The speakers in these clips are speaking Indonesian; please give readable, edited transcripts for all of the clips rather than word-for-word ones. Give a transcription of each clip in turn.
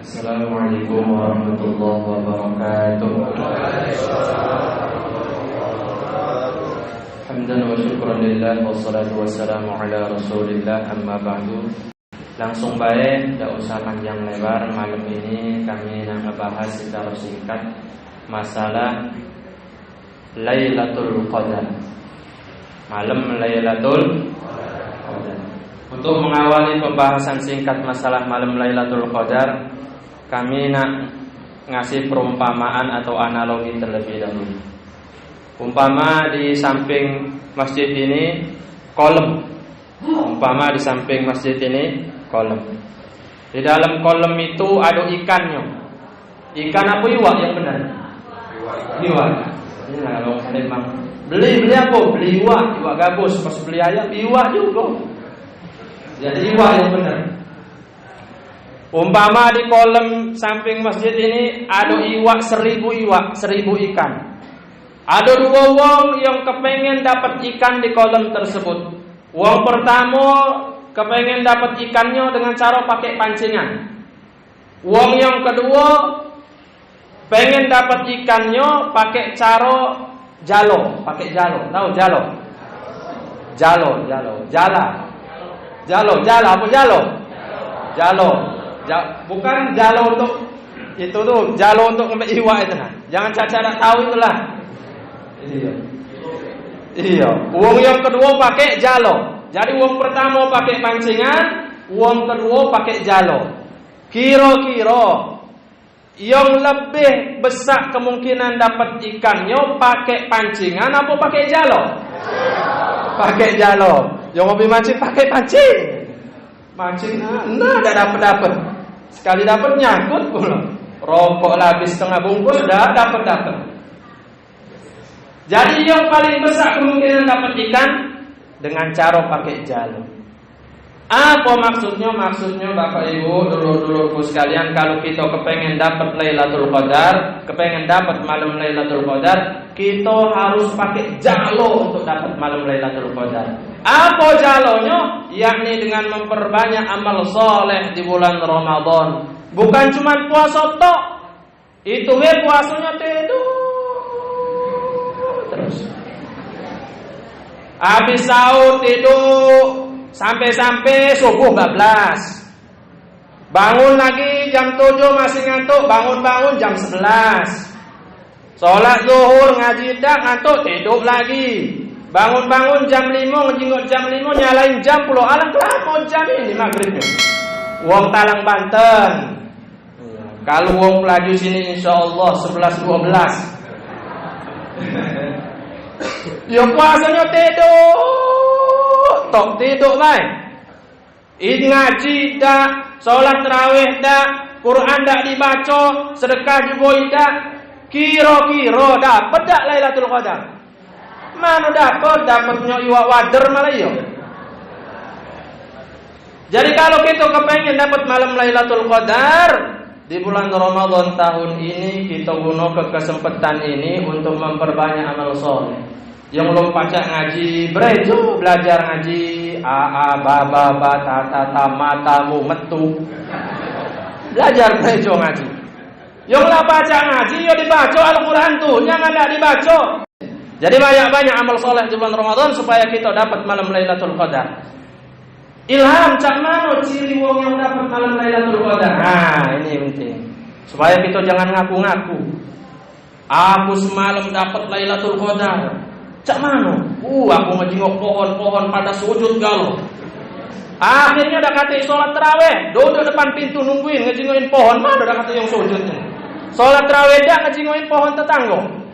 Assalamualaikum warahmatullahi wabarakatuh. Hamdan wa syukran lillah wassalatu wassalamu ala rasulillah amma ba'du. Langsung baik, tidak usah panjang lebar. Malam ini kami akan membahas secara singkat masalah Lailatul Qadar. Malam Lailatul Qadar. Untuk mengawali pembahasan singkat masalah malam Lailatul Qadar, kami nak ngasih perumpamaan atau analogi terlebih dahulu. Umpama di samping masjid ini kolam. Umpama di samping masjid ini kolam. Di dalam kolam itu ada ikannya. Ikan apa iwak yang benar? Iwak. Ini kalau memang beli apa? Beli iwak gabus. Pas beli ayam iwak juga. Jadi iwak yang benar. Umpama di kolam samping masjid ini ada iwak 1000 iwak, 1000 ikan. Ada dua wong yang kepengen dapat ikan di kolam tersebut. Wong pertama kepengen dapat ikannya dengan cara pakai pancingan. Wong yang kedua pengen dapat ikannya pakai cara jalo, pakai jalo. Tahu jalo? Jalo, jala apa jalo? Jalo. Bukan jalo untuk itu tuh, jalo untuk ngambil iwak itu nah. Jangan caca tak tahu itulah. Iya. Uang yang kedua pakai jalo. Jadi uang pertama pakai pancingan, uang kedua pakai jalo. Kira-kira yang lebih besar kemungkinan dapat ikannya pakai pancingan apa pakai jalo? Pakai jalo. Yang lebih mancing pakai pancing. Mancing, nah, tidak dapat. Sekali dapat nyangkut pula. Rokok lah habis setengah bungkus, dah dapat. Jadi yang paling besar kemungkinan dapat ikan dengan cara pakai jalo. Apa maksudnya? Maksudnya Bapak Ibu, dulur-dulurku sekalian, kalau kita kepengen dapat Lailatul Qadar, kepengen dapat malam Lailatul Qadar, kita harus pakai jalo untuk dapat malam Lailatul Qadar. Apa jalonya? Yakni dengan memperbanyak amal soleh di bulan Ramadan. Bukan cuma puasa tok. Itu puasanya tidur terus. Habis sahur tidur sampai subuh 14. Bangun lagi jam 7 masih ngantuk, bangun jam 11. Sholat zuhur ngaji dak ngantuk, tidur lagi. Bangun jam 5, ngejenguk jam 5, nyalain jam puluh. Alang kelapa jam ini maghribnya. Wong Talang Banten. Kalau wong Pelaju sini insyaallah 11-12. Ya puasanya tidur baik. Ini ngaji dak, sholat tarawih dak, Quran dak dibaca, sedekah juga dak. Kira-kira dapat dak Lailatul Qadar? Mana dapatnya iwak wader malah iya. Jadi kalau kita kepengen dapat malam Lailatul Qadar di bulan Ramadan tahun ini, kita gunakan kesempatan ini untuk memperbanyak amal soleh. Yang belum pacak ngaji, berejo belajar ngaji, baba, tata, matamu, metu. Belajar berejo ngaji. Yang belum pacak ngaji, ya dibaca Al-Quran tuh, jangan tidak dibaca. Jadi banyak-banyak amal soleh di bulan Ramadan supaya kita dapat malam Lailatul Qadar. Ilham cak mana ciri wong yang dapat malam Lailatul Qadar? Nah, ini penting. Supaya kita jangan ngaku-ngaku. Aku semalam dapat Lailatul Qadar. Cak mana? Aku ngejengok pohon-pohon pada sujud galau. Akhirnya udah kata sholat tarawih, duduk depan pintu nungguin ngejengokin pohon, mana udah kata yang sujudnya. Sholat tarawih dah ngejengokin pohon tetangga.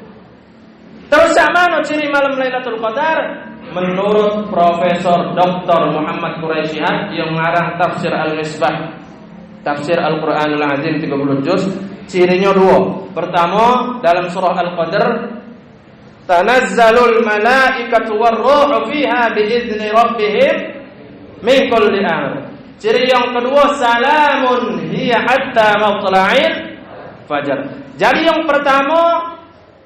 Terus cak mana ciri malam Lailatul Qadar? Menurut Profesor Dr. Muhammad Quraisyihad yang ngarang Tafsir Al-Misbah, Tafsir Al-Quranul Azim 30 juz, cirinya dua. Pertama, dalam surah Al-Qadar, tanazzalul malaikatu war-ruhu fiha biizni rabbihim min kulli amr. Ciri yang kedua, salamun hiya hatta matla'il fajar. Jadi yang pertama,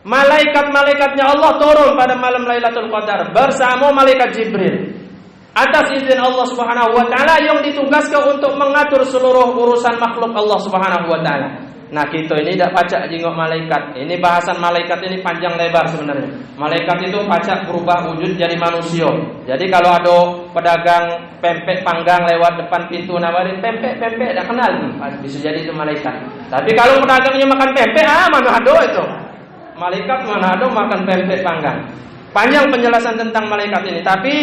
malaikat-malaikatnya Allah turun pada malam Lailatul Qadar bersama malaikat Jibril. atas izin Allah Subhanahu wa taala yang ditugaskan untuk mengatur seluruh urusan makhluk Allah Subhanahu wa taala. Nah, kita ini tidak pacak jengok malaikat. Ini bahasan malaikat ini panjang lebar sebenarnya. Malaikat itu pacak berubah wujud jadi manusia. Jadi kalau ada pedagang pempek panggang lewat depan pintu nawarin pempek, tidak kenal, bisa jadi itu malaikat. Tapi kalau pedagangnya makan pempek, mana ada itu. Malaikat mana ada makan pempek panggang. Panjang penjelasan tentang malaikat ini. Tapi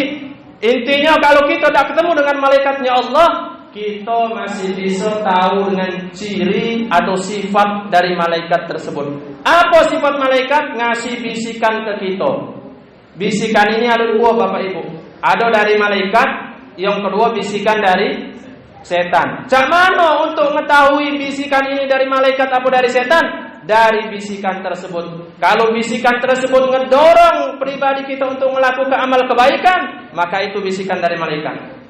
intinya kalau kita tidak ketemu dengan malaikatnya Allah, kita masih bisa tahu dengan ciri atau sifat dari malaikat tersebut. Apa sifat malaikat? Ngasih bisikan ke kita. Bisikan ini ada dua, Bapak Ibu. Ada dari malaikat, yang kedua bisikan dari setan. Cak mana untuk mengetahui bisikan ini dari malaikat atau dari setan? Dari bisikan tersebut. Kalau bisikan tersebut ngedorong pribadi kita untuk melakukan amal kebaikan, maka itu bisikan dari malaikat.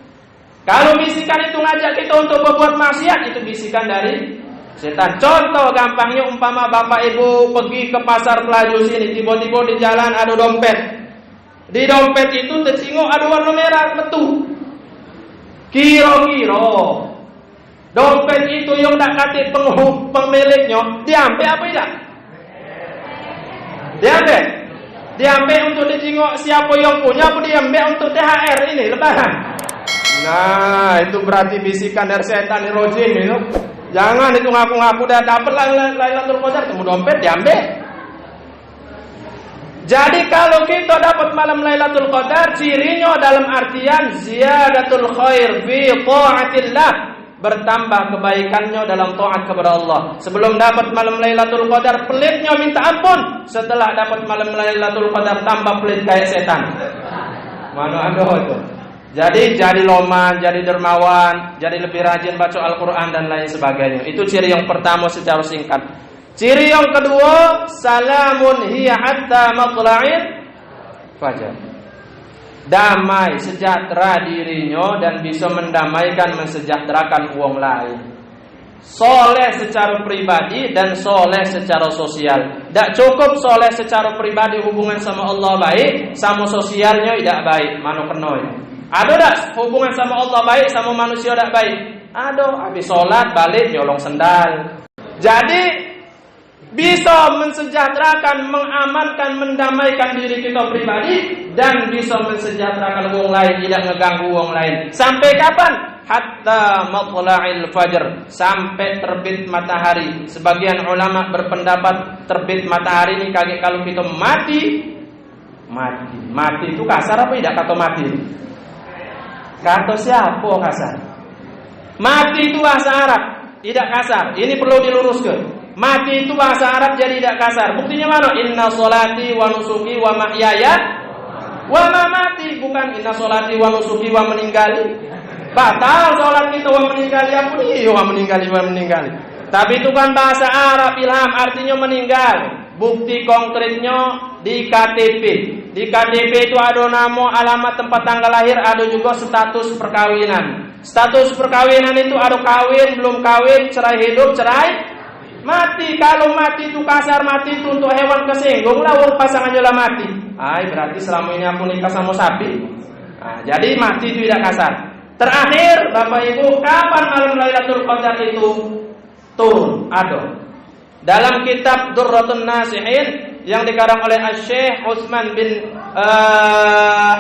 Kalau bisikan itu ngajak kita untuk berbuat maksiat, itu bisikan dari setan. Contoh gampangnya, umpama Bapak Ibu pergi ke pasar Pelaju sini, tiba-tiba di jalan ada dompet. Di dompet itu tersinggung ada warna merah, betul. Kira-kira dompet itu yang tak kata pemiliknya diambil apa tidak? Diambil. Diambil untuk dijenguk siapa yang punya, apa diambil untuk THR ini lebaran? Nah, itu berarti bisikan dari setan rojim itu. Jangan itu ngaku-ngaku dah dapat Lailatul Qadar, temu dompet diambil. Jadi kalau kita dapat malam Lailatul Qadar, cirinya dalam artian ziyadatul khair fi taatillah, bertambah kebaikannya dalam taat kepada Allah. Sebelum dapat malam Lailatul Qadar pelitnya minta ampun, setelah dapat malam Lailatul Qadar tambah pelit kayak setan. Mana ada itu? Jadi loman, jadi dermawan, jadi lebih rajin baca Al-Quran dan lain sebagainya. Itu ciri yang pertama secara singkat. Ciri yang kedua, salamun hiya hatta matla'il fajar. Damai, sejahtera dirinya dan bisa mendamaikan, mensejahterakan orang lain. Soleh secara pribadi dan soleh secara sosial. Tak cukup soleh secara pribadi, hubungan sama Allah baik, sama sosialnya tidak baik. Mana kena ya? Ada tak hubungan sama Allah baik, sama manusia tak baik? Ada. Habis sholat balik nyolong sendal. Jadi bisa mensejahterakan, mengamankan, mendamaikan diri kita pribadi dan bisa mensejahterakan orang lain, tidak ngeganggu orang lain. Sampai kapan? Hatta matla'il fajr, sampai terbit matahari. Sebagian ulama berpendapat terbit matahari ini kaget kalau kita mati. Mati itu kasar apa tidak kata mati? Kata siapa kasar? Mati itu bahasa Arab, tidak kasar. Ini perlu diluruskan. Mati itu bahasa Arab jadi tidak kasar. Buktinya mana? Inna sholati wa nusuki wa mahyaya wa mamati. Bukan inna sholati wa nusuki wa meninggali. Batal sholat kita wa meninggali. Apa nih? Wa meninggali. Tapi itu kan bahasa Arab, ilham, artinya meninggal. Bukti konkretnya di KTP. Di KTP itu ada nama, alamat, tempat tanggal lahir, ada juga status perkawinan. Status perkawinan itu ada kawin, belum kawin, cerai hidup, cerai mati. Kalau mati itu kasar, mati itu untuk hewan kesinggung lah, pasangannya lah mati. Berarti selama ini aku nikah sama sapi. Jadi mati itu tidak kasar. Terakhir, Bapak Ibu, kapan malam Lailatul Qadar itu turun? Ada. Dalam kitab Durratun Nasihin yang dikarang oleh Syekh Utsman bin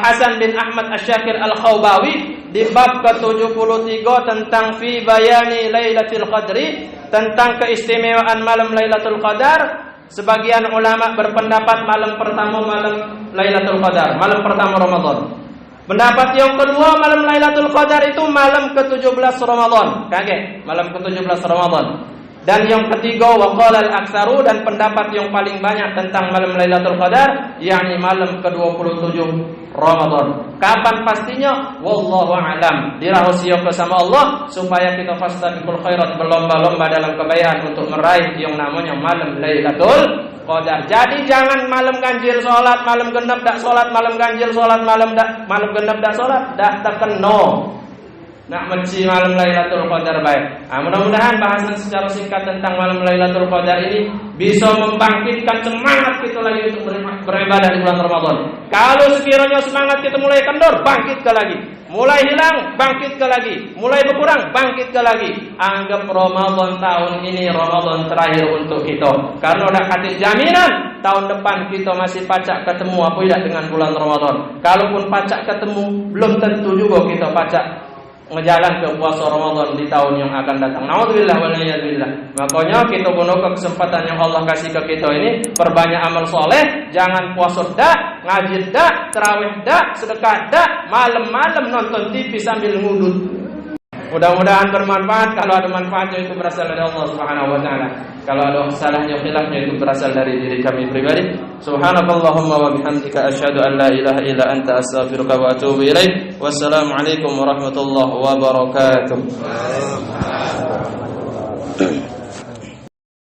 Hasan bin Ahmad Asy-Syakir Al-Khawbawi di bab ke-73 tentang fi bayani Lailatul Qadri, tentang keistimewaan malam Lailatul Qadar. Sebagian ulama berpendapat malam pertama malam Lailatul Qadar, malam pertama Ramadan. Pendapat yang kedua, malam Lailatul Qadar itu malam ke-17 Ramadan. Kaget, malam ke-17 Ramadan. Dan yang ketiga, waqala al-aktsaru, dan pendapat yang paling banyak tentang malam Lailatul Qadar, yakni malam ke-27 Ramadan. Kapan pastinya? Wallahu a'lam. Dirahasiakan sama Allah supaya kita fastabiqul khairat, berlomba-lomba dalam kebaikan untuk meraih yang namanya malam Lailatul Qadar. Jadi jangan malam ganjil salat, malam genep dak salat, malam ganjil salat, malam genep dak salat, dak terkena. nak menci malam Lailatul Qadar baik. Mudah-mudahan bahasan secara singkat tentang malam Lailatul Qadar ini bisa membangkitkan semangat kita lagi untuk beribadah di bulan Ramadan. Kalau sekiranya semangat kita mulai kendor, bangkit ke lagi. Mulai hilang, bangkit ke lagi. Mulai berkurang, bangkit ke lagi. Anggap Ramadan tahun ini Ramadan terakhir untuk kita. Karena udah kasih jaminan tahun depan kita masih pacak ketemu apa tidak dengan bulan Ramadan. Kalaupun pacak ketemu, belum tentu juga kita pacak ngejalan ke puasa Ramadan di tahun yang akan datang. Naudzubillah wal iyadzubillah. Makanya kita gunakan kesempatan yang Allah kasih ke kita ini, perbanyak amal soleh, jangan puasa dak, ngaji dak, tarawih dak, sedekah dak, malam-malam nonton TV sambil ngudut. Mudah-mudahan bermanfaat. Kalau ada manfaatnya itu berasal dari Allah Subhanahu wa taala. Kalau ada salahnya khilafnya itu berasal dari diri kami pribadi. Subhanakallahumma wa bihamdika asyhadu an la ilaha illa anta astaghfiruka wa atubu ilaik. Wassalamualaikum warahmatullahi wabarakatuh.